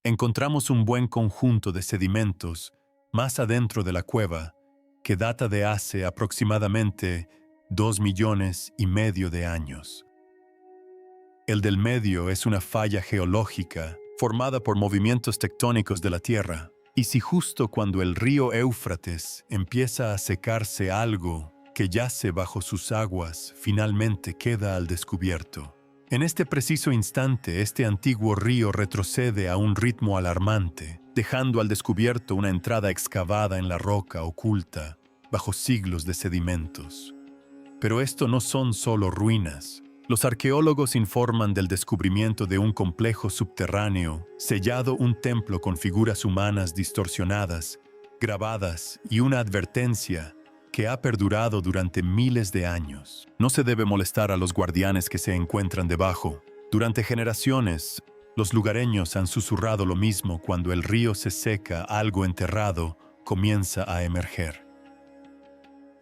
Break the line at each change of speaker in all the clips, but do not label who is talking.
encontramos un buen conjunto de sedimentos más adentro de la cueva que data de hace aproximadamente 2,5 millones de años. El del medio es una falla geológica formada por movimientos tectónicos de la Tierra. Y si justo cuando el río Éufrates empieza a secarse, algo que yace bajo sus aguas finalmente queda al descubierto. En este preciso instante, este antiguo río retrocede a un ritmo alarmante, dejando al descubierto una entrada excavada en la roca oculta bajo siglos de sedimentos. Pero esto no son solo ruinas. Los arqueólogos informan del descubrimiento de un complejo subterráneo, sellado, un templo con figuras humanas distorsionadas, grabadas y una advertencia que ha perdurado durante miles de años. No se debe molestar a los guardianes que se encuentran debajo. Durante generaciones, los lugareños han susurrado lo mismo: cuando el río se seca, algo enterrado comienza a emerger.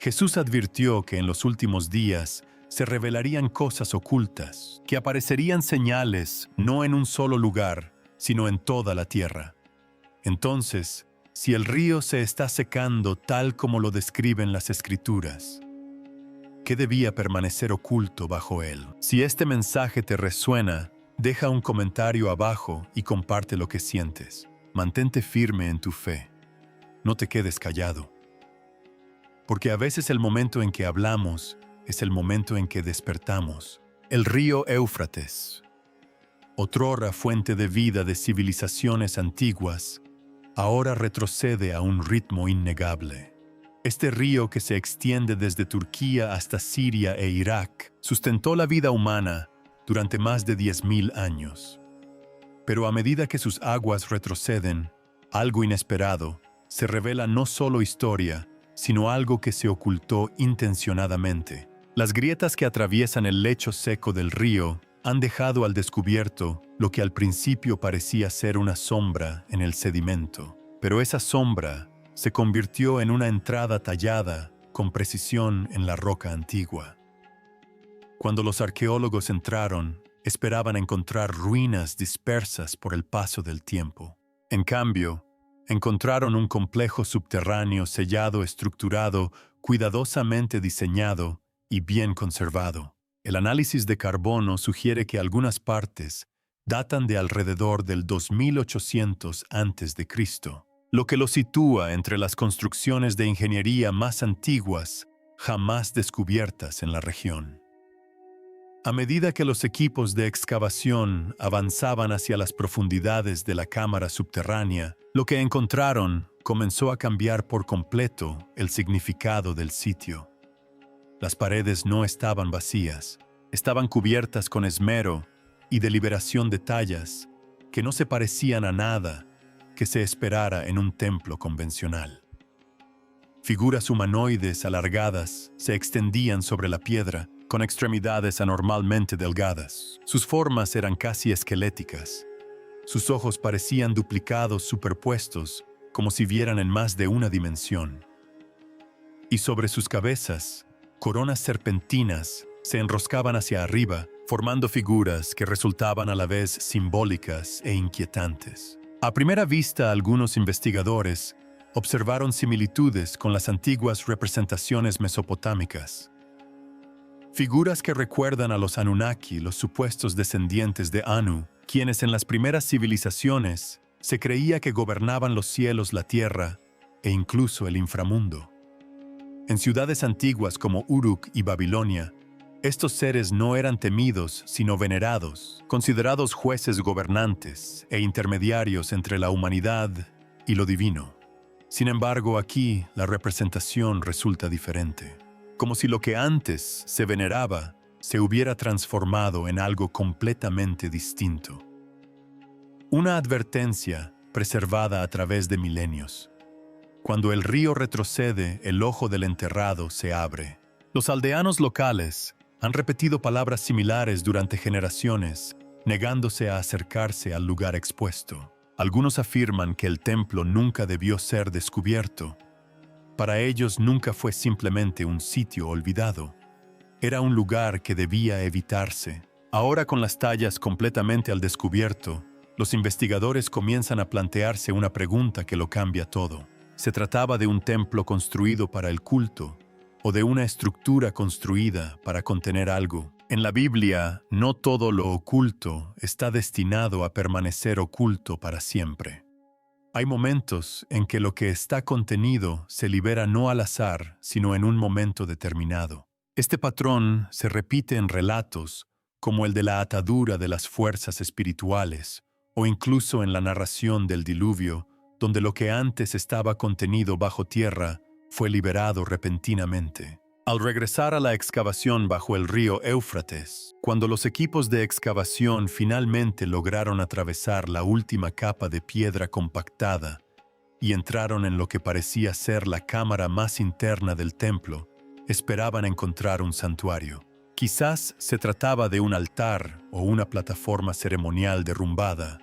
Jesús advirtió que en los últimos días se revelarían cosas ocultas, que aparecerían señales no en un solo lugar, sino en toda la tierra. Entonces, si el río se está secando tal como lo describen las Escrituras, ¿qué debía permanecer oculto bajo él? Si este mensaje te resuena, deja un comentario abajo y comparte lo que sientes. Mantente firme en tu fe. No te quedes callado. Porque a veces el momento en que hablamos es el momento en que despertamos. El río Éufrates, otrora fuente de vida de civilizaciones antiguas, ahora retrocede a un ritmo innegable. Este río, que se extiende desde Turquía hasta Siria e Irak, sustentó la vida humana durante más de 10,000 años. Pero a medida que sus aguas retroceden, algo inesperado se revela: no solo historia, sino algo que se ocultó intencionadamente. Las grietas que atraviesan el lecho seco del río han dejado al descubierto lo que al principio parecía ser una sombra en el sedimento. Pero esa sombra se convirtió en una entrada tallada con precisión en la roca antigua. Cuando los arqueólogos entraron, esperaban encontrar ruinas dispersas por el paso del tiempo. En cambio, encontraron un complejo subterráneo sellado, estructurado, cuidadosamente diseñado y bien conservado. El análisis de carbono sugiere que algunas partes datan de alrededor del 2800 a.C., lo que lo sitúa entre las construcciones de ingeniería más antiguas jamás descubiertas en la región. A medida que los equipos de excavación avanzaban hacia las profundidades de la cámara subterránea, lo que encontraron comenzó a cambiar por completo el significado del sitio. Las paredes no estaban vacías, estaban cubiertas con esmero y deliberación de tallas que no se parecían a nada que se esperara en un templo convencional. Figuras humanoides alargadas se extendían sobre la piedra, con extremidades anormalmente delgadas. Sus formas eran casi esqueléticas. Sus ojos parecían duplicados, superpuestos, como si vieran en más de una dimensión. Y sobre sus cabezas, coronas serpentinas se enroscaban hacia arriba, formando figuras que resultaban a la vez simbólicas e inquietantes. A primera vista, algunos investigadores observaron similitudes con las antiguas representaciones mesopotámicas. Figuras que recuerdan a los Anunnaki, los supuestos descendientes de Anu, quienes en las primeras civilizaciones se creía que gobernaban los cielos, la tierra e incluso el inframundo. En ciudades antiguas como Uruk y Babilonia, estos seres no eran temidos, sino venerados, considerados jueces gobernantes e intermediarios entre la humanidad y lo divino. Sin embargo, aquí la representación resulta diferente, como si lo que antes se veneraba se hubiera transformado en algo completamente distinto. Una advertencia preservada a través de milenios. Cuando el río retrocede, el ojo del enterrado se abre. Los aldeanos locales han repetido palabras similares durante generaciones, negándose a acercarse al lugar expuesto. Algunos afirman que el templo nunca debió ser descubierto. Para ellos nunca fue simplemente un sitio olvidado. Era un lugar que debía evitarse. Ahora, con las tallas completamente al descubierto, los investigadores comienzan a plantearse una pregunta que lo cambia todo. ¿Se trataba de un templo construido para el culto o de una estructura construida para contener algo? En la Biblia, no todo lo oculto está destinado a permanecer oculto para siempre. Hay momentos en que lo que está contenido se libera no al azar, sino en un momento determinado. Este patrón se repite en relatos como el de la atadura de las fuerzas espirituales, o incluso en la narración del diluvio, donde lo que antes estaba contenido bajo tierra fue liberado repentinamente. Al regresar a la excavación bajo el río Éufrates, cuando los equipos de excavación finalmente lograron atravesar la última capa de piedra compactada y entraron en lo que parecía ser la cámara más interna del templo, esperaban encontrar un santuario. Quizás se trataba de un altar o una plataforma ceremonial derrumbada.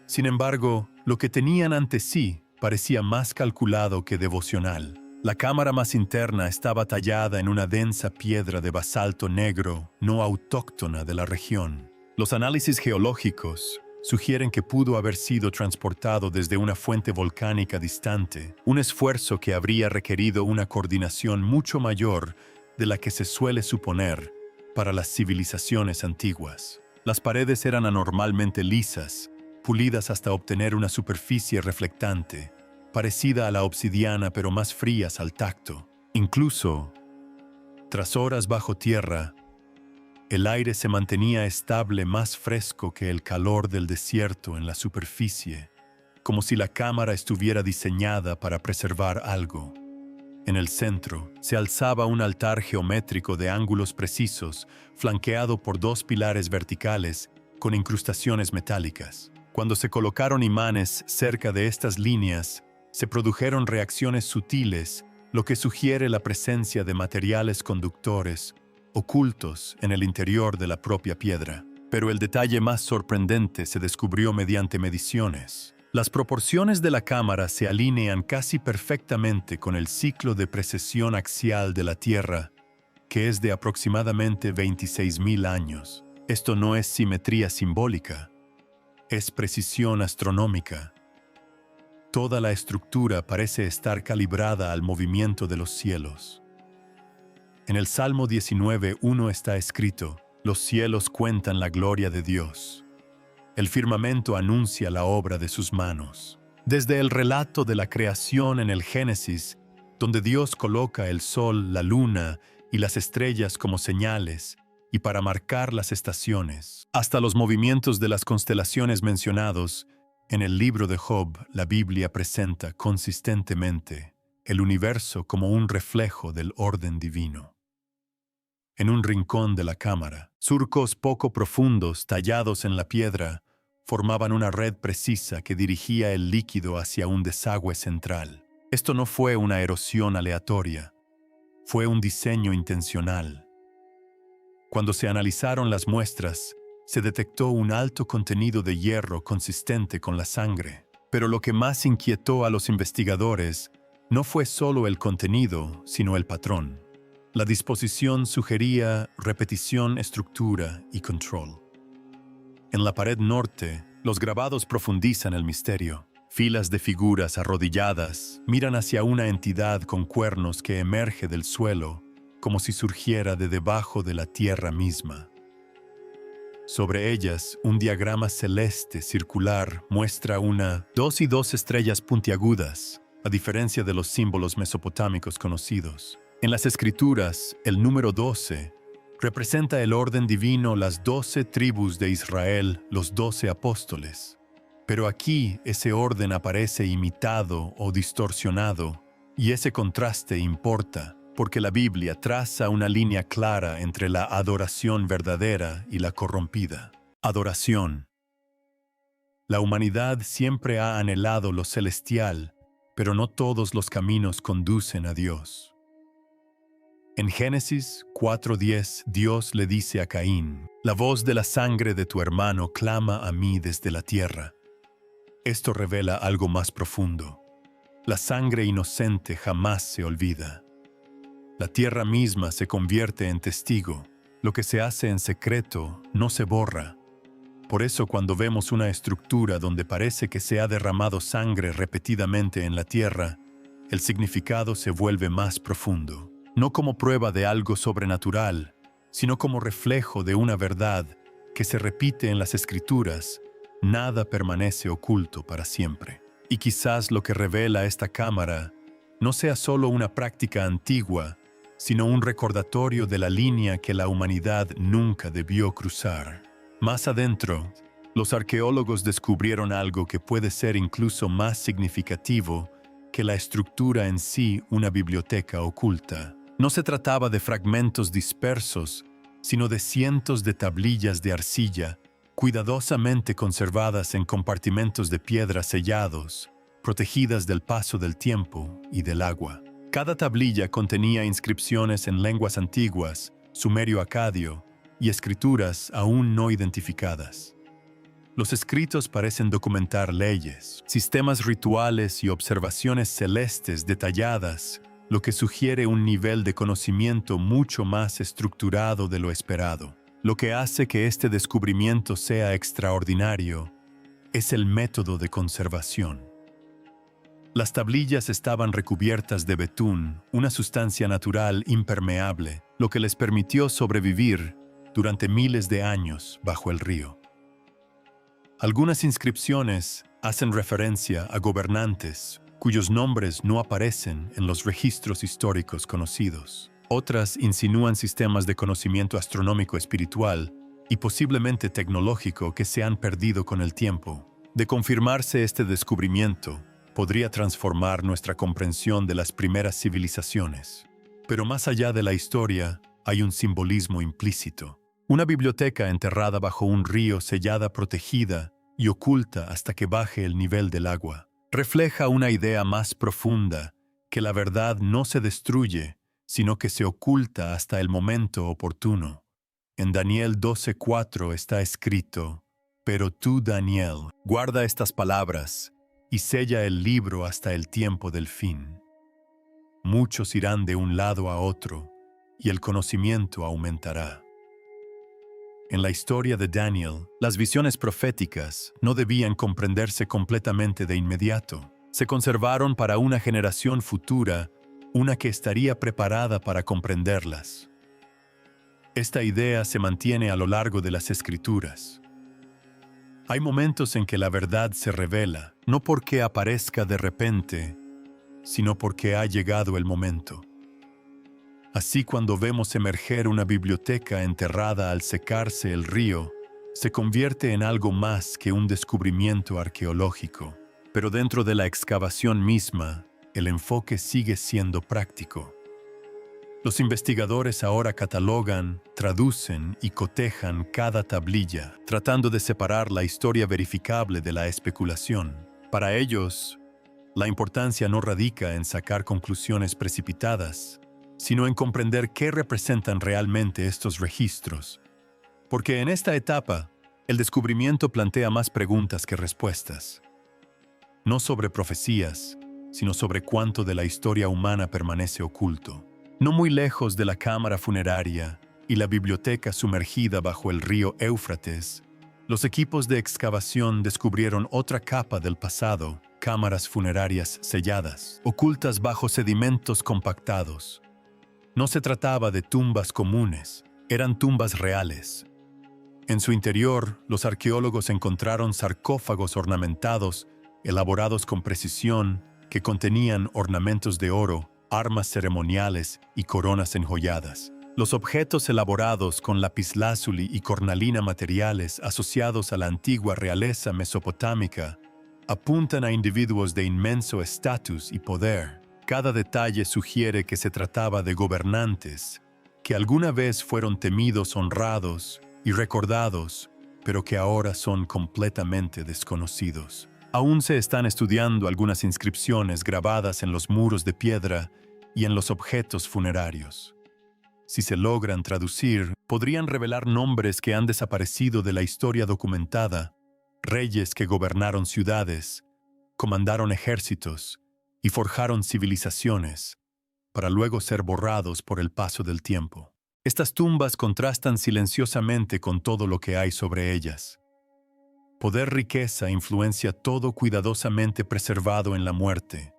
Sin embargo, lo que tenían ante sí parecía más calculado que devocional. La cámara más interna estaba tallada en una densa piedra de basalto negro, no autóctona de la región. Los análisis geológicos sugieren que pudo haber sido transportado desde una fuente volcánica distante, un esfuerzo que habría requerido una coordinación mucho mayor de la que se suele suponer para las civilizaciones antiguas. Las paredes eran anormalmente lisas, pulidas hasta obtener una superficie reflectante, parecida a la obsidiana pero más frías al tacto. Incluso, tras horas bajo tierra, el aire se mantenía estable, más fresco que el calor del desierto en la superficie, como si la cámara estuviera diseñada para preservar algo. En el centro se alzaba un altar geométrico de ángulos precisos, flanqueado por dos pilares verticales con incrustaciones metálicas. Cuando se colocaron imanes cerca de estas líneas, se produjeron reacciones sutiles, lo que sugiere la presencia de materiales conductores ocultos en el interior de la propia piedra. Pero el detalle más sorprendente se descubrió mediante mediciones. Las proporciones de la cámara se alinean casi perfectamente con el ciclo de precesión axial de la Tierra, que es de aproximadamente 26.000 años. Esto no es simetría simbólica, es precisión astronómica. Toda la estructura parece estar calibrada al movimiento de los cielos. En el Salmo 19:1 está escrito: «Los cielos cuentan la gloria de Dios. El firmamento anuncia la obra de sus manos». Desde el relato de la creación en el Génesis, donde Dios coloca el sol, la luna y las estrellas como señales y para marcar las estaciones, hasta los movimientos de las constelaciones mencionados, en el libro de Job, la Biblia presenta consistentemente el universo como un reflejo del orden divino. En un rincón de la cámara, surcos poco profundos tallados en la piedra formaban una red precisa que dirigía el líquido hacia un desagüe central. Esto no fue una erosión aleatoria, fue un diseño intencional. Cuando se analizaron las muestras, se detectó un alto contenido de hierro consistente con la sangre. Pero lo que más inquietó a los investigadores no fue solo el contenido, sino el patrón. La disposición sugería repetición, estructura y control. En la pared norte, los grabados profundizan el misterio. Filas de figuras arrodilladas miran hacia una entidad con cuernos que emerge del suelo, como si surgiera de debajo de la tierra misma. Sobre ellas, un diagrama celeste circular muestra dos y dos estrellas puntiagudas, a diferencia de los símbolos mesopotámicos conocidos. En las escrituras, el número 12 representa el orden divino, las 12 tribus de Israel, los 12 apóstoles. Pero aquí ese orden aparece imitado o distorsionado, y ese contraste importa, porque la Biblia traza una línea clara entre la adoración verdadera y la corrompida. Adoración. La humanidad siempre ha anhelado lo celestial, pero no todos los caminos conducen a Dios. En Génesis 4:10, Dios le dice a Caín: «La voz de la sangre de tu hermano clama a mí desde la tierra». Esto revela algo más profundo. La sangre inocente jamás se olvida. La tierra misma se convierte en testigo. Lo que se hace en secreto no se borra. Por eso cuando vemos una estructura donde parece que se ha derramado sangre repetidamente en la tierra, el significado se vuelve más profundo. No como prueba de algo sobrenatural, sino como reflejo de una verdad que se repite en las Escrituras: nada permanece oculto para siempre. Y quizás lo que revela esta cámara no sea solo una práctica antigua, sino un recordatorio de la línea que la humanidad nunca debió cruzar. Más adentro, los arqueólogos descubrieron algo que puede ser incluso más significativo que la estructura en sí, una biblioteca oculta. No se trataba de fragmentos dispersos, sino de cientos de tablillas de arcilla, cuidadosamente conservadas en compartimentos de piedra sellados, protegidas del paso del tiempo y del agua. Cada tablilla contenía inscripciones en lenguas antiguas, sumerio-acadio, y escrituras aún no identificadas. Los escritos parecen documentar leyes, sistemas rituales y observaciones celestes detalladas, lo que sugiere un nivel de conocimiento mucho más estructurado de lo esperado. Lo que hace que este descubrimiento sea extraordinario es el método de conservación. Las tablillas estaban recubiertas de betún, una sustancia natural impermeable, lo que les permitió sobrevivir durante miles de años bajo el río. Algunas inscripciones hacen referencia a gobernantes cuyos nombres no aparecen en los registros históricos conocidos. Otras insinúan sistemas de conocimiento astronómico espiritual y posiblemente tecnológico que se han perdido con el tiempo. De confirmarse este descubrimiento, podría transformar nuestra comprensión de las primeras civilizaciones. Pero más allá de la historia, hay un simbolismo implícito. Una biblioteca enterrada bajo un río, sellada, protegida y oculta hasta que baje el nivel del agua, refleja una idea más profunda, que la verdad no se destruye, sino que se oculta hasta el momento oportuno. En Daniel 12:4 está escrito: «Pero tú, Daniel, guarda estas palabras y sella el libro hasta el tiempo del fin. Muchos irán de un lado a otro, y el conocimiento aumentará». En la historia de Daniel, las visiones proféticas no debían comprenderse completamente de inmediato. Se conservaron para una generación futura, una que estaría preparada para comprenderlas. Esta idea se mantiene a lo largo de las Escrituras. Hay momentos en que la verdad se revela, no porque aparezca de repente, sino porque ha llegado el momento. Así, cuando vemos emerger una biblioteca enterrada al secarse el río, se convierte en algo más que un descubrimiento arqueológico. Pero dentro de la excavación misma, el enfoque sigue siendo práctico. Los investigadores ahora catalogan, traducen y cotejan cada tablilla, tratando de separar la historia verificable de la especulación. Para ellos, la importancia no radica en sacar conclusiones precipitadas, sino en comprender qué representan realmente estos registros. Porque en esta etapa, el descubrimiento plantea más preguntas que respuestas. No sobre profecías, sino sobre cuánto de la historia humana permanece oculto. No muy lejos de la cámara funeraria y la biblioteca sumergida bajo el río Éufrates, los equipos de excavación descubrieron otra capa del pasado: cámaras funerarias selladas, ocultas bajo sedimentos compactados. No se trataba de tumbas comunes, eran tumbas reales. En su interior, los arqueólogos encontraron sarcófagos ornamentados, elaborados con precisión, que contenían ornamentos de oro, armas ceremoniales y coronas enjolladas. Los objetos elaborados con lapislázuli y cornalina, materiales asociados a la antigua realeza mesopotámica, apuntan a individuos de inmenso estatus y poder. Cada detalle sugiere que se trataba de gobernantes, que alguna vez fueron temidos, honrados y recordados, pero que ahora son completamente desconocidos. Aún se están estudiando algunas inscripciones grabadas en los muros de piedra y en los objetos funerarios. Si se logran traducir, podrían revelar nombres que han desaparecido de la historia documentada, reyes que gobernaron ciudades, comandaron ejércitos y forjaron civilizaciones, para luego ser borrados por el paso del tiempo. Estas tumbas contrastan silenciosamente con todo lo que hay sobre ellas. Poder, riqueza, influencia, todo cuidadosamente preservado en la muerte,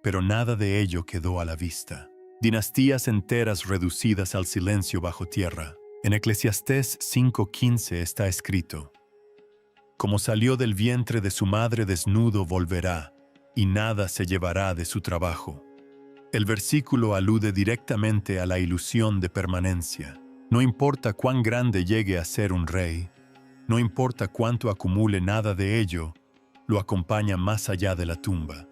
pero nada de ello quedó a la vista. Dinastías enteras reducidas al silencio bajo tierra. En Eclesiastés 5:15 está escrito: como salió del vientre de su madre desnudo volverá, y nada se llevará de su trabajo. El versículo alude directamente a la ilusión de permanencia. No importa cuán grande llegue a ser un rey, no importa cuánto acumule, nada de ello lo acompaña más allá de la tumba.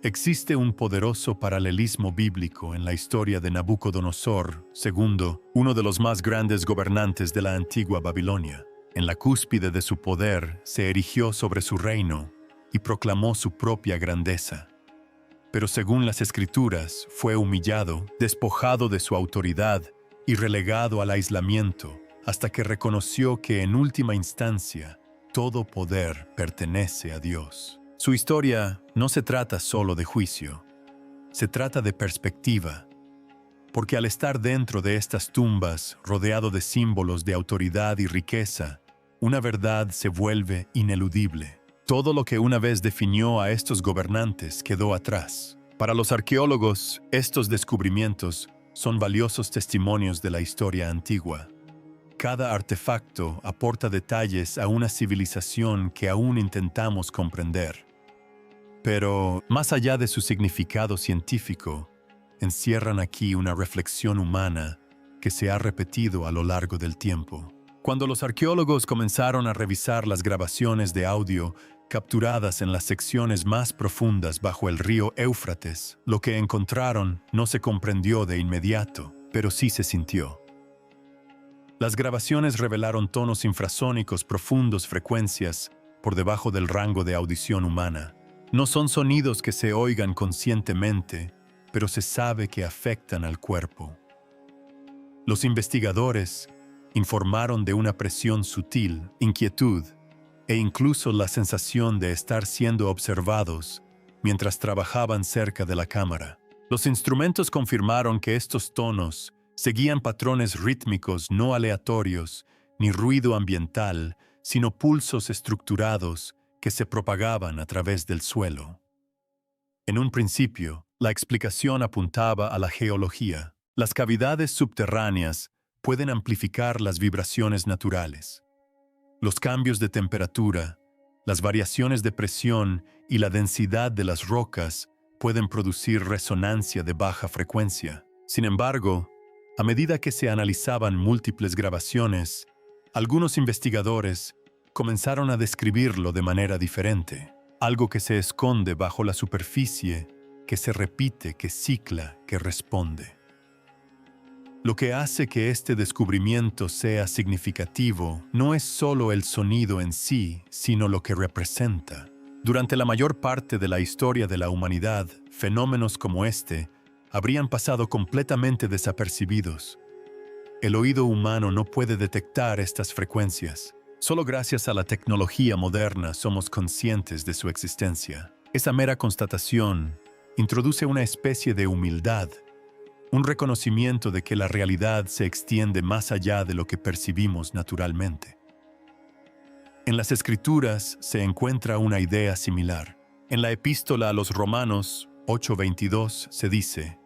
Existe un poderoso paralelismo bíblico en la historia de Nabucodonosor II, uno de los más grandes gobernantes de la antigua Babilonia. En la cúspide de su poder se erigió sobre su reino y proclamó su propia grandeza. Pero según las Escrituras, fue humillado, despojado de su autoridad y relegado al aislamiento, hasta que reconoció que en última instancia todo poder pertenece a Dios. Su historia no se trata solo de juicio, se trata de perspectiva, porque al estar dentro de estas tumbas, rodeado de símbolos de autoridad y riqueza, una verdad se vuelve ineludible. Todo lo que una vez definió a estos gobernantes quedó atrás. Para los arqueólogos, estos descubrimientos son valiosos testimonios de la historia antigua. Cada artefacto aporta detalles a una civilización que aún intentamos comprender. Pero, más allá de su significado científico, encierran aquí una reflexión humana que se ha repetido a lo largo del tiempo. Cuando los arqueólogos comenzaron a revisar las grabaciones de audio capturadas en las secciones más profundas bajo el río Éufrates, lo que encontraron no se comprendió de inmediato, pero sí se sintió. Las grabaciones revelaron tonos infrasónicos profundos, frecuencias por debajo del rango de audición humana. No son sonidos que se oigan conscientemente, pero se sabe que afectan al cuerpo. Los investigadores informaron de una presión sutil, inquietud e incluso la sensación de estar siendo observados mientras trabajaban cerca de la cámara. Los instrumentos confirmaron que estos tonos seguían patrones rítmicos no aleatorios ni ruido ambiental, sino pulsos estructurados que se propagaban a través del suelo. En un principio, la explicación apuntaba a la geología. Las cavidades subterráneas pueden amplificar las vibraciones naturales. Los cambios de temperatura, las variaciones de presión y la densidad de las rocas pueden producir resonancia de baja frecuencia. Sin embargo, a medida que se analizaban múltiples grabaciones, algunos investigadores comenzaron a describirlo de manera diferente. Algo que se esconde bajo la superficie, que se repite, que cicla, que responde. Lo que hace que este descubrimiento sea significativo no es solo el sonido en sí, sino lo que representa. Durante la mayor parte de la historia de la humanidad, fenómenos como este habrían pasado completamente desapercibidos. El oído humano no puede detectar estas frecuencias. Solo gracias a la tecnología moderna somos conscientes de su existencia. Esa mera constatación introduce una especie de humildad, un reconocimiento de que la realidad se extiende más allá de lo que percibimos naturalmente. En las Escrituras se encuentra una idea similar. En la Epístola a los Romanos 8:22 se dice: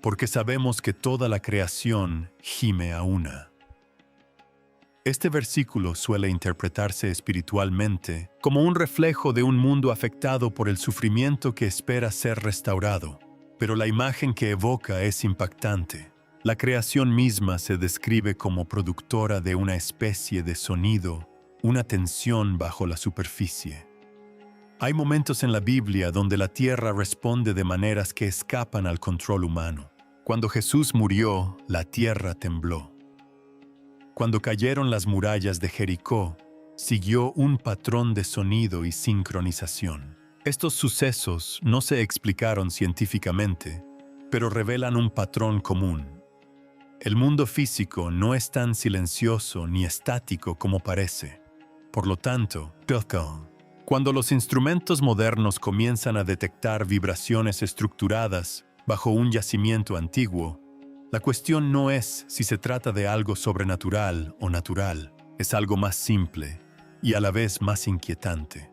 porque sabemos que toda la creación gime a una. Este versículo suele interpretarse espiritualmente como un reflejo de un mundo afectado por el sufrimiento que espera ser restaurado, pero la imagen que evoca es impactante. La creación misma se describe como productora de una especie de sonido, una tensión bajo la superficie. Hay momentos en la Biblia donde la tierra responde de maneras que escapan al control humano. Cuando Jesús murió, la tierra tembló. Cuando cayeron las murallas de Jericó, siguió un patrón de sonido y sincronización. Estos sucesos no se explicaron científicamente, pero revelan un patrón común. El mundo físico no es tan silencioso ni estático como parece. Por lo tanto, cuando los instrumentos modernos comienzan a detectar vibraciones estructuradas bajo un yacimiento antiguo, la cuestión no es si se trata de algo sobrenatural o natural, es algo más simple. y a la vez más inquietante.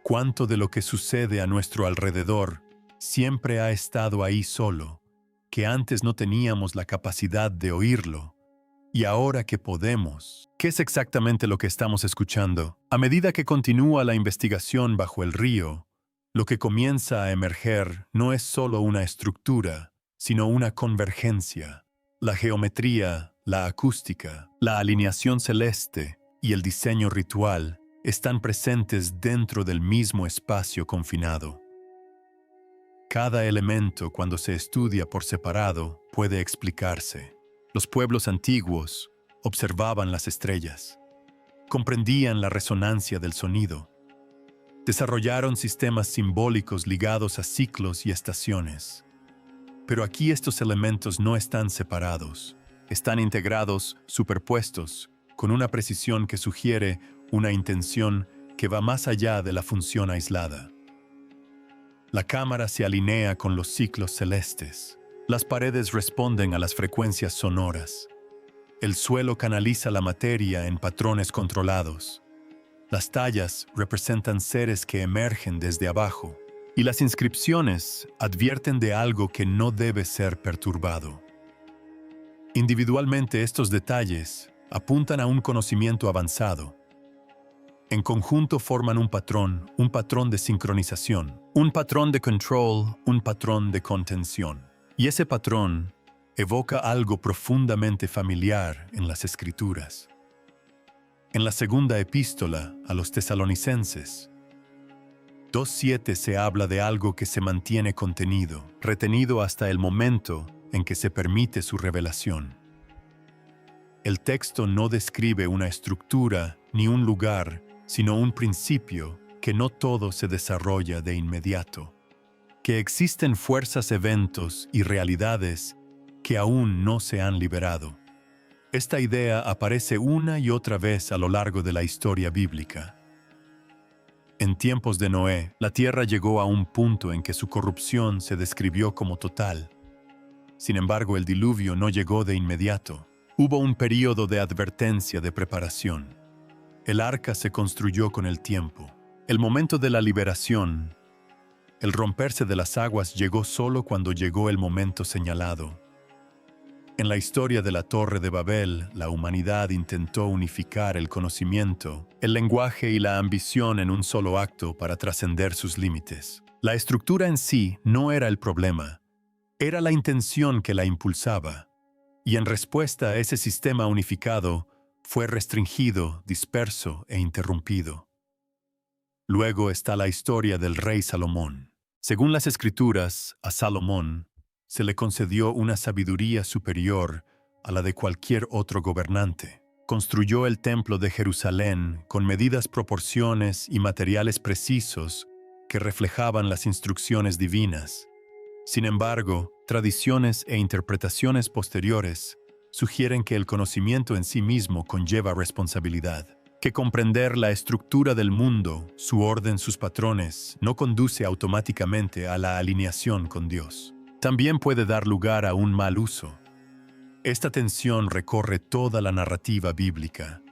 Cuánto de lo que sucede a nuestro alrededor siempre ha estado ahí solo, que antes no teníamos la capacidad de oírlo, y ahora que podemos. ¿Qué es exactamente lo que estamos escuchando? A medida que continúa la investigación bajo el río, lo que comienza a emerger no es solo una estructura, sino una convergencia. La geometría, la acústica, la alineación celeste y el diseño ritual están presentes dentro del mismo espacio confinado. Cada elemento, cuando se estudia por separado, puede explicarse. Los pueblos antiguos observaban las estrellas, comprendían la resonancia del sonido, desarrollaron sistemas simbólicos ligados a ciclos y estaciones. Pero aquí estos elementos no están separados, están integrados, superpuestos, con una precisión que sugiere una intención que va más allá de la función aislada. La cámara se alinea con los ciclos celestes. Las paredes responden a las frecuencias sonoras. El suelo canaliza la materia en patrones controlados. Las tallas representan seres que emergen desde abajo, y las inscripciones advierten de algo que no debe ser perturbado. Individualmente, estos detalles apuntan a un conocimiento avanzado. En conjunto forman un patrón de sincronización, un patrón de control, un patrón de contención. Y ese patrón evoca algo profundamente familiar en las Escrituras. En la segunda epístola a los tesalonicenses, 2:7 se habla de algo que se mantiene contenido, retenido hasta el momento en que se permite su revelación. El texto no describe una estructura ni un lugar, sino un principio que no todo se desarrolla de inmediato, que existen fuerzas, eventos y realidades que aún no se han liberado. Esta idea aparece una y otra vez a lo largo de la historia bíblica. En tiempos de Noé, la tierra llegó a un punto en que su corrupción se describió como total. Sin embargo, el diluvio no llegó de inmediato. Hubo un período de advertencia, de preparación. El arca se construyó con el tiempo. El momento de la liberación, el romperse de las aguas, llegó solo cuando llegó el momento señalado. En la historia de la Torre de Babel, la humanidad intentó unificar el conocimiento, el lenguaje y la ambición en un solo acto para trascender sus límites. La estructura en sí no era el problema, era la intención que la impulsaba. Y en respuesta a ese sistema unificado, fue restringido, disperso e interrumpido. Luego está la historia del rey Salomón. Según las Escrituras, a Salomón se le concedió una sabiduría superior a la de cualquier otro gobernante. Construyó el templo de Jerusalén con medidas, proporciones y materiales precisos que reflejaban las instrucciones divinas. Sin embargo, tradiciones e interpretaciones posteriores sugieren que el conocimiento en sí mismo conlleva responsabilidad, que comprender la estructura del mundo, su orden, sus patrones, no conduce automáticamente a la alineación con Dios. También puede dar lugar a un mal uso. Esta tensión recorre toda la narrativa bíblica.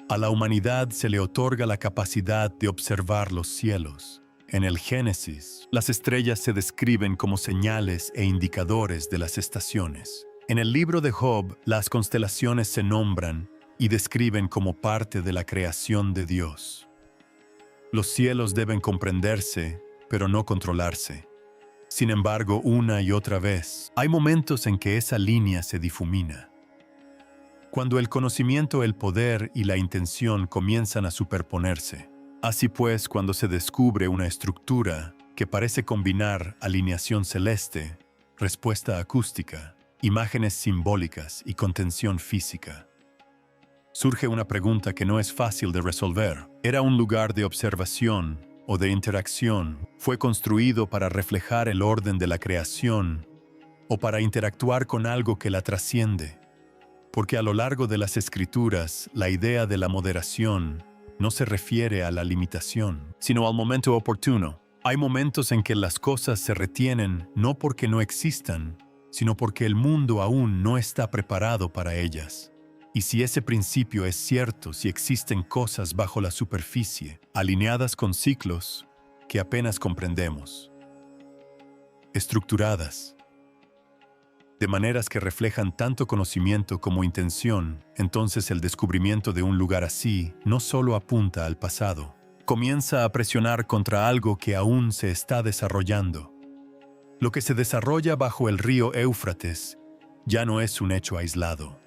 A la humanidad se le otorga la capacidad de observar los cielos. En el Génesis, las estrellas se describen como señales e indicadores de las estaciones. En el libro de Job, las constelaciones se nombran y describen como parte de la creación de Dios. Los cielos deben comprenderse, pero no controlarse. Sin embargo, una y otra vez, hay momentos en que esa línea se difumina. Cuando el conocimiento, el poder y la intención comienzan a superponerse. Así pues, cuando se descubre una estructura que parece combinar alineación celeste, respuesta acústica, imágenes simbólicas y contención física, surge una pregunta que no es fácil de resolver. ¿Era un lugar de observación o de interacción? ¿Fue construido para reflejar el orden de la creación o para interactuar con algo que la trasciende? Porque a lo largo de las Escrituras, la idea de la moderación no se refiere a la limitación, sino al momento oportuno. Hay momentos en que las cosas se retienen no porque no existan, sino porque el mundo aún no está preparado para ellas. Y si ese principio es cierto, si existen cosas bajo la superficie, alineadas con ciclos que apenas comprendemos, estructuradas, de maneras que reflejan tanto conocimiento como intención, entonces el descubrimiento de un lugar así no solo apunta al pasado, comienza a presionar contra algo que aún se está desarrollando. Lo que se desarrolla bajo el río Éufrates ya no es un hecho aislado.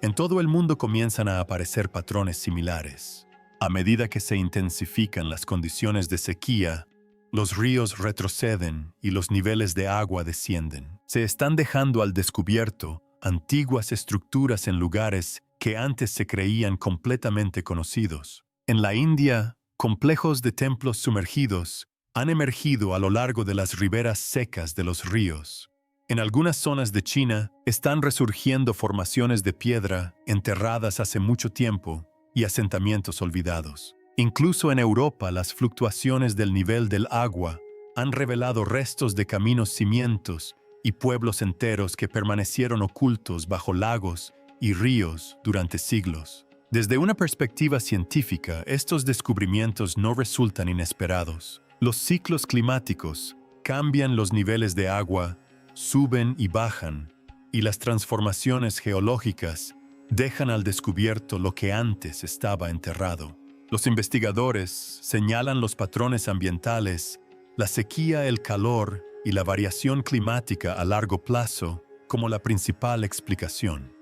En todo el mundo comienzan a aparecer patrones similares. A medida que se intensifican las condiciones de sequía, los ríos retroceden y los niveles de agua descienden. Se están dejando al descubierto antiguas estructuras en lugares que antes se creían completamente conocidos. En la India, complejos de templos sumergidos han emergido a lo largo de las riberas secas de los ríos. En algunas zonas de China están resurgiendo formaciones de piedra enterradas hace mucho tiempo y asentamientos olvidados. Incluso en Europa, las fluctuaciones del nivel del agua han revelado restos de caminos cimientos y pueblos enteros que permanecieron ocultos bajo lagos y ríos durante siglos. Desde una perspectiva científica, estos descubrimientos no resultan inesperados. Los ciclos climáticos cambian los niveles de agua, suben y bajan, y las transformaciones geológicas dejan al descubierto lo que antes estaba enterrado. Los investigadores señalan los patrones ambientales, la sequía, el calor y la variación climática a largo plazo como la principal explicación.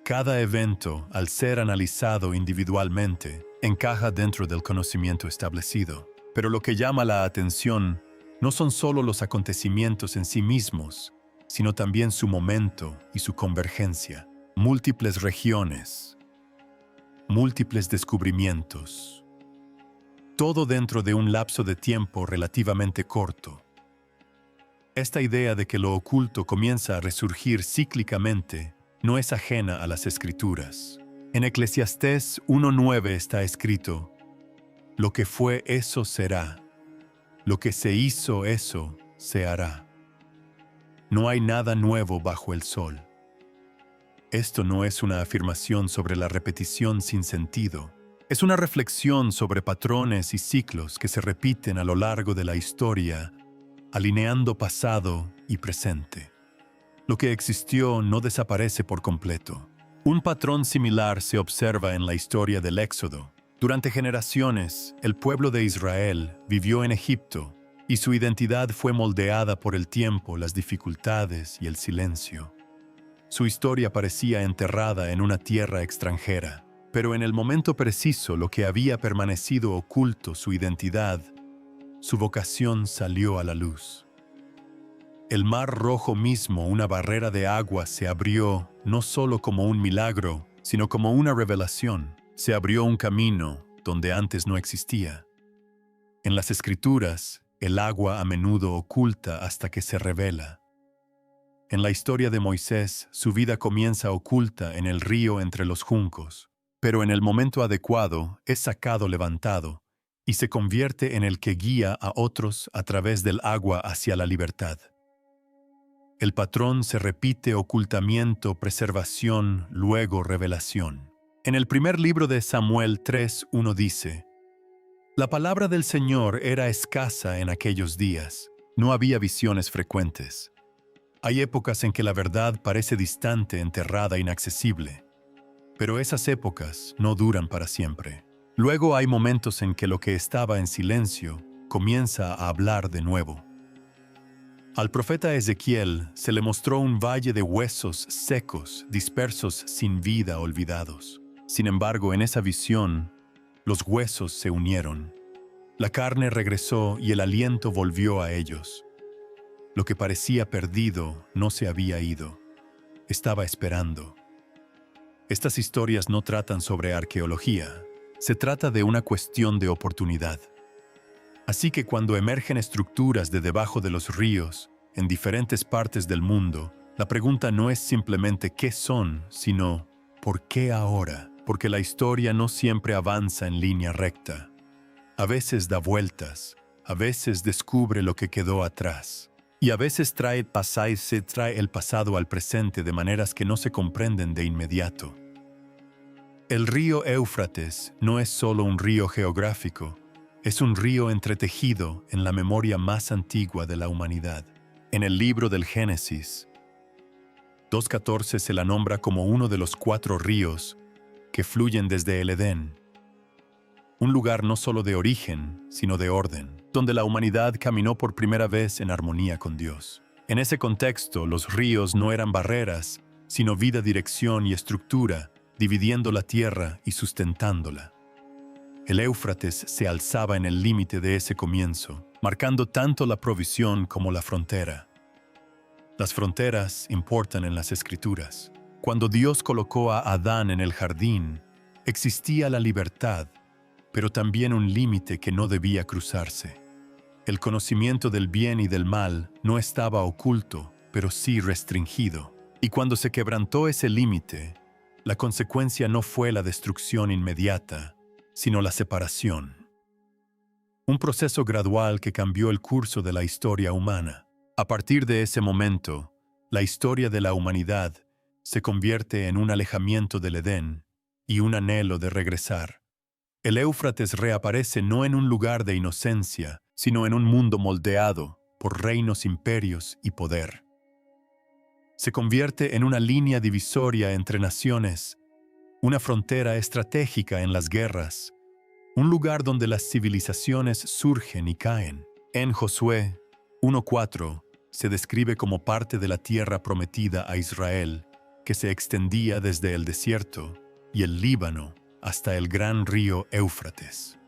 Cada evento, al ser analizado individualmente, encaja dentro del conocimiento establecido. Pero lo que llama la atención no son solo los acontecimientos en sí mismos, sino también su momento y su convergencia. Múltiples regiones, múltiples descubrimientos, todo dentro de un lapso de tiempo relativamente corto. Esta idea de que lo oculto comienza a resurgir cíclicamente no es ajena a las Escrituras. En Eclesiastés 1:9 está escrito: lo que fue, eso será. Lo que se hizo, eso se hará. No hay nada nuevo bajo el sol. Esto no es una afirmación sobre la repetición sin sentido. Es una reflexión sobre patrones y ciclos que se repiten a lo largo de la historia, alineando pasado y presente. Lo que existió no desaparece por completo. Un patrón similar se observa en la historia del Éxodo. Durante generaciones, el pueblo de Israel vivió en Egipto y su identidad fue moldeada por el tiempo, las dificultades y el silencio. Su historia parecía enterrada en una tierra extranjera, pero en el momento preciso lo que había permanecido oculto, su identidad, su vocación, salió a la luz. El Mar Rojo mismo, una barrera de agua, se abrió no solo como un milagro, sino como una revelación. Se abrió un camino donde antes no existía. En las Escrituras, el agua a menudo oculta hasta que se revela. En la historia de Moisés, su vida comienza oculta en el río entre los juncos, pero en el momento adecuado es sacado levantado y se convierte en el que guía a otros a través del agua hacia la libertad. El patrón se repite: ocultamiento, preservación, luego revelación. En el primer libro de Samuel 3:1 dice: la palabra del Señor era escasa en aquellos días, no había visiones frecuentes. Hay épocas en que la verdad parece distante, enterrada, inaccesible. Pero esas épocas no duran para siempre. Luego hay momentos en que lo que estaba en silencio comienza a hablar de nuevo. Al profeta Ezequiel se le mostró un valle de huesos secos, dispersos sin vida, olvidados. Sin embargo, en esa visión, los huesos se unieron. La carne regresó y el aliento volvió a ellos. Lo que parecía perdido no se había ido. Estaba esperando. Estas historias no tratan sobre arqueología. Se trata de una cuestión de oportunidad. Así que cuando emergen estructuras de debajo de los ríos, en diferentes partes del mundo, la pregunta no es simplemente qué son, sino ¿por qué ahora? Porque la historia no siempre avanza en línea recta. A veces da vueltas, a veces descubre lo que quedó atrás. Y a veces trae el pasado al presente de maneras que no se comprenden de inmediato. El río Éufrates no es solo un río geográfico, es un río entretejido en la memoria más antigua de la humanidad. En el libro del Génesis, 2.14 se la nombra como uno de los 4 ríos que fluyen desde el Edén, un lugar no solo de origen, sino de orden, donde la humanidad caminó por primera vez en armonía con Dios. En ese contexto, los ríos no eran barreras, sino vida, dirección y estructura, dividiendo la tierra y sustentándola. El Éufrates se alzaba en el límite de ese comienzo, marcando tanto la provisión como la frontera. Las fronteras importan en las Escrituras. Cuando Dios colocó a Adán en el jardín, existía la libertad, pero también un límite que no debía cruzarse. El conocimiento del bien y del mal no estaba oculto, pero sí restringido. Y cuando se quebrantó ese límite, la consecuencia no fue la destrucción inmediata, sino la separación. Un proceso gradual que cambió el curso de la historia humana. A partir de ese momento, la historia de la humanidad se convierte en un alejamiento del Edén y un anhelo de regresar. El Éufrates reaparece no en un lugar de inocencia, sino en un mundo moldeado por reinos, imperios y poder. Se convierte en una línea divisoria entre naciones, una frontera estratégica en las guerras, un lugar donde las civilizaciones surgen y caen. En Josué 1.4 se describe como parte de la tierra prometida a Israel, que se extendía desde el desierto y el Líbano hasta el gran río Éufrates.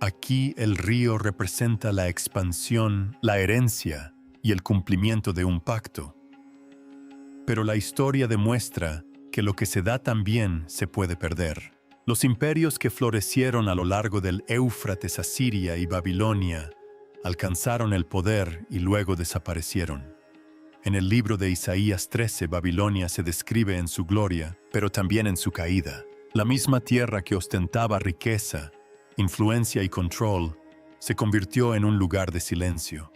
Aquí el río representa la expansión, la herencia y el cumplimiento de un pacto. Pero la historia demuestra que lo que se da también se puede perder. Los imperios que florecieron a lo largo del Éufrates, Asiria y Babilonia, alcanzaron el poder y luego desaparecieron. En el libro de Isaías 13, Babilonia se describe en su gloria, pero también en su caída. La misma tierra que ostentaba riqueza, influencia y control, se convirtió en un lugar de silencio.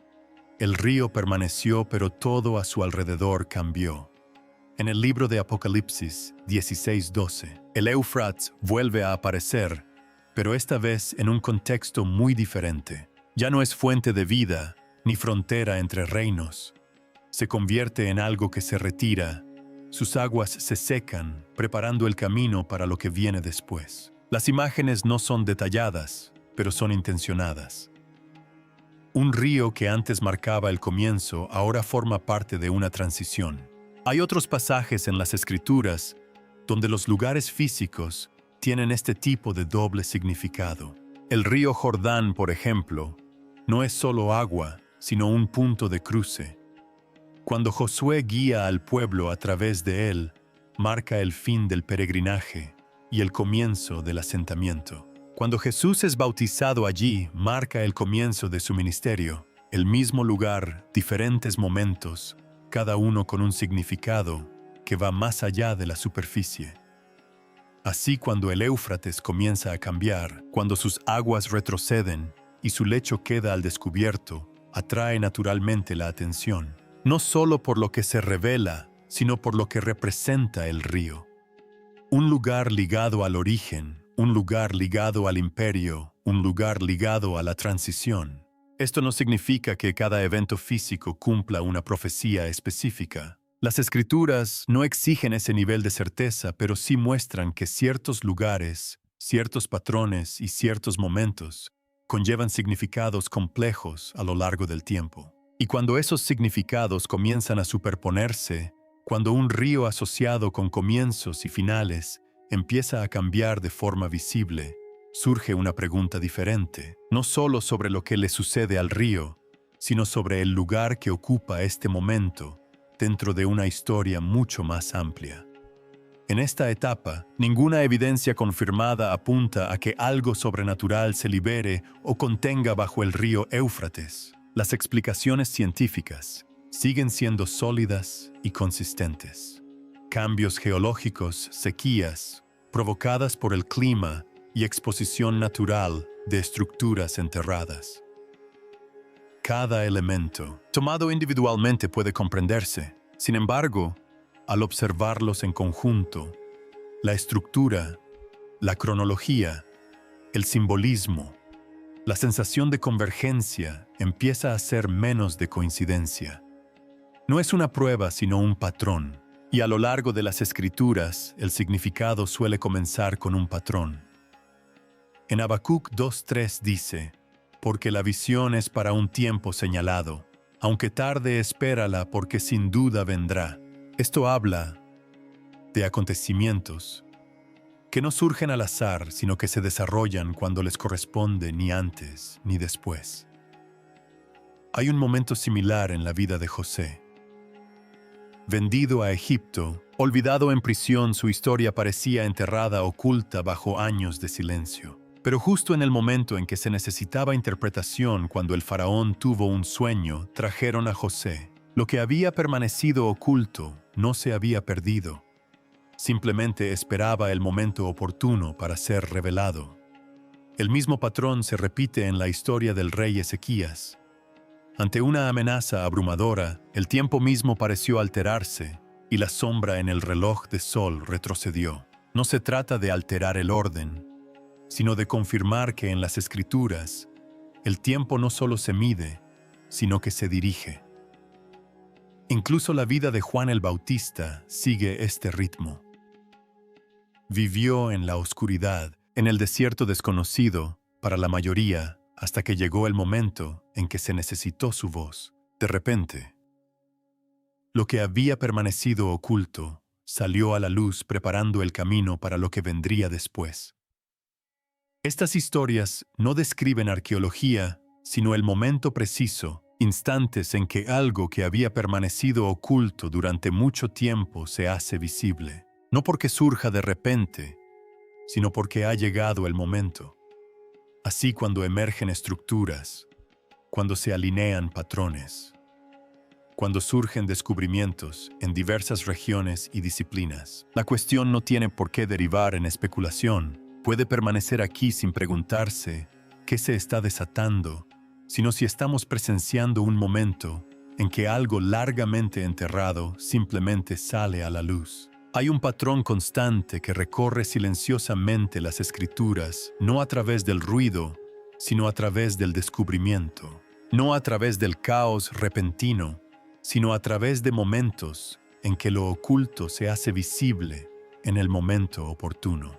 El río permaneció, pero todo a su alrededor cambió. En el libro de Apocalipsis 16:12, el Éufrates vuelve a aparecer, pero esta vez en un contexto muy diferente. Ya no es fuente de vida, ni frontera entre reinos. Se convierte en algo que se retira. Sus aguas se secan, preparando el camino para lo que viene después. Las imágenes no son detalladas, pero son intencionadas. Un río que antes marcaba el comienzo ahora forma parte de una transición. Hay otros pasajes en las Escrituras donde los lugares físicos tienen este tipo de doble significado. El río Jordán, por ejemplo, no es solo agua, sino un punto de cruce. Cuando Josué guía al pueblo a través de él, marca el fin del peregrinaje y el comienzo del asentamiento. Cuando Jesús es bautizado allí, marca el comienzo de su ministerio. El mismo lugar, diferentes momentos, cada uno con un significado que va más allá de la superficie. Así, cuando el Éufrates comienza a cambiar, cuando sus aguas retroceden y su lecho queda al descubierto, atrae naturalmente la atención, no solo por lo que se revela, sino por lo que representa el río. Un lugar ligado al origen, un lugar ligado al imperio, un lugar ligado a la transición. Esto no significa que cada evento físico cumpla una profecía específica. Las Escrituras no exigen ese nivel de certeza, pero sí muestran que ciertos lugares, ciertos patrones y ciertos momentos conllevan significados complejos a lo largo del tiempo. Y cuando esos significados comienzan a superponerse, cuando un río asociado con comienzos y finales empieza a cambiar de forma visible, surge una pregunta diferente, no solo sobre lo que le sucede al río, sino sobre el lugar que ocupa este momento dentro de una historia mucho más amplia. En esta etapa, ninguna evidencia confirmada apunta a que algo sobrenatural se libere o contenga bajo el río Éufrates. Las explicaciones científicas siguen siendo sólidas y consistentes. Cambios geológicos, sequías, provocadas por el clima y exposición natural de estructuras enterradas. cada elemento, tomado individualmente, puede comprenderse. Sin embargo, al observarlos en conjunto, la estructura, la cronología, el simbolismo, la sensación de convergencia empieza a ser menos de coincidencia. No es una prueba, sino un patrón. Y a lo largo de las escrituras, el significado suele comenzar con un patrón. En Habacuc 2:3 dice: porque la visión es para un tiempo señalado. Aunque tarde, espérala, porque sin duda vendrá. Esto habla de acontecimientos que no surgen al azar, sino que se desarrollan cuando les corresponde, ni antes ni después. Hay un momento similar en la vida de José. Vendido a Egipto, olvidado en prisión, su historia parecía enterrada, oculta bajo años de silencio. Pero justo en el momento en que se necesitaba interpretación, cuando el faraón tuvo un sueño, trajeron a José. Lo que había permanecido oculto no se había perdido. Simplemente esperaba el momento oportuno para ser revelado. El mismo patrón se repite en la historia del rey Ezequías. Ante una amenaza abrumadora, el tiempo mismo pareció alterarse y la sombra en el reloj de sol retrocedió. No se trata de alterar el orden, sino de confirmar que en las Escrituras el tiempo no solo se mide, sino que se dirige. Incluso la vida de Juan el Bautista sigue este ritmo. Vivió en la oscuridad, en el desierto desconocido, para la mayoría, hasta que llegó el momento en que se necesitó su voz. De repente, lo que había permanecido oculto salió a la luz, preparando el camino para lo que vendría después. Estas historias no describen arqueología, sino el momento preciso, instantes en que algo que había permanecido oculto durante mucho tiempo se hace visible. No porque surja de repente, sino porque ha llegado el momento. Así, cuando emergen estructuras, cuando se alinean patrones, cuando surgen descubrimientos en diversas regiones y disciplinas, la cuestión no tiene por qué derivar en especulación. Puede permanecer aquí sin preguntarse qué se está desatando, sino si estamos presenciando un momento en que algo largamente enterrado simplemente sale a la luz. Hay un patrón constante que recorre silenciosamente las Escrituras, no a través del ruido, sino a través del descubrimiento. No a través del caos repentino, sino a través de momentos en que lo oculto se hace visible en el momento oportuno.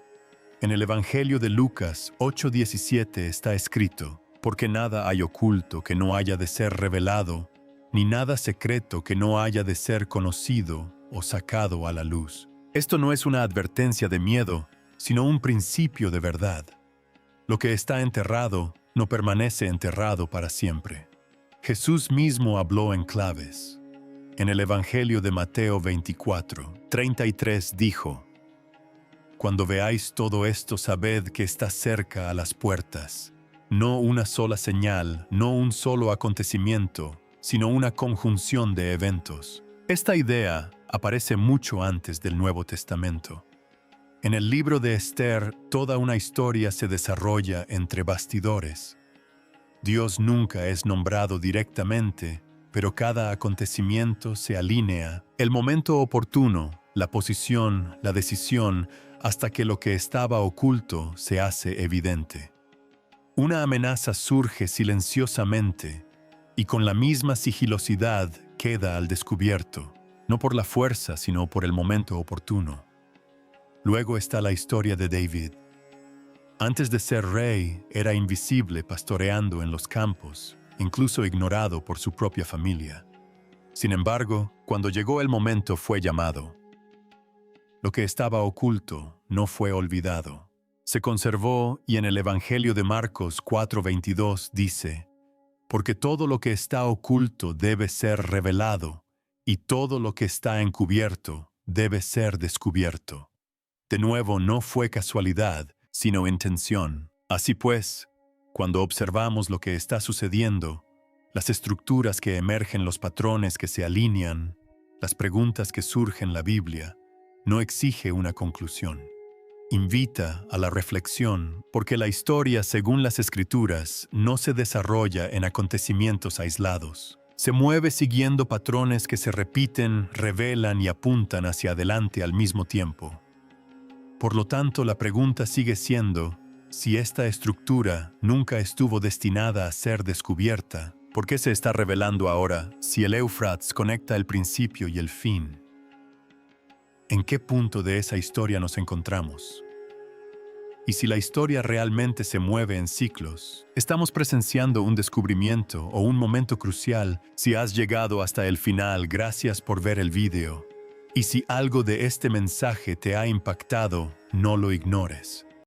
En el Evangelio de Lucas 8:17 está escrito: porque nada hay oculto que no haya de ser revelado, ni nada secreto que no haya de ser conocido o sacado a la luz. Esto no es una advertencia de miedo, sino un principio de verdad. Lo que está enterrado no permanece enterrado para siempre. Jesús mismo habló en claves. En el Evangelio de Mateo 24:33 dijo: cuando veáis todo esto, sabed que está cerca a las puertas. No una sola señal, no un solo acontecimiento, sino una conjunción de eventos. Esta idea aparece mucho antes del Nuevo Testamento. En el libro de Esther, toda una historia se desarrolla entre bastidores. Dios nunca es nombrado directamente, pero cada acontecimiento se alinea, el momento oportuno, la posición, la decisión, hasta que lo que estaba oculto se hace evidente. Una amenaza surge silenciosamente y con la misma sigilosidad queda al descubierto, no por la fuerza, sino por el momento oportuno. Luego está la historia de David. Antes de ser rey, era invisible pastoreando en los campos, incluso ignorado por su propia familia. Sin embargo, cuando llegó el momento, fue llamado. Lo que estaba oculto no fue olvidado. Se conservó, y en el Evangelio de Marcos 4:22 dice: porque todo lo que está oculto debe ser revelado, y todo lo que está encubierto debe ser descubierto. De nuevo, no fue casualidad, sino intención. Así pues, cuando observamos lo que está sucediendo, las estructuras que emergen, los patrones que se alinean, las preguntas que surgen en la Biblia, no exige una conclusión. invita a la reflexión, porque la historia, según las Escrituras, no se desarrolla en acontecimientos aislados. Se mueve siguiendo patrones que se repiten, revelan y apuntan hacia adelante al mismo tiempo. Por lo tanto, la pregunta sigue siendo, si esta estructura nunca estuvo destinada a ser descubierta, ¿por qué se está revelando ahora si el Éufrates conecta el principio y el fin? ¿En qué punto de esa historia nos encontramos? Y si la historia realmente se mueve en ciclos, ¿estamos presenciando un descubrimiento o un momento crucial? Si has llegado hasta el final, gracias por ver el video. Y si algo de este mensaje te ha impactado, no lo ignores.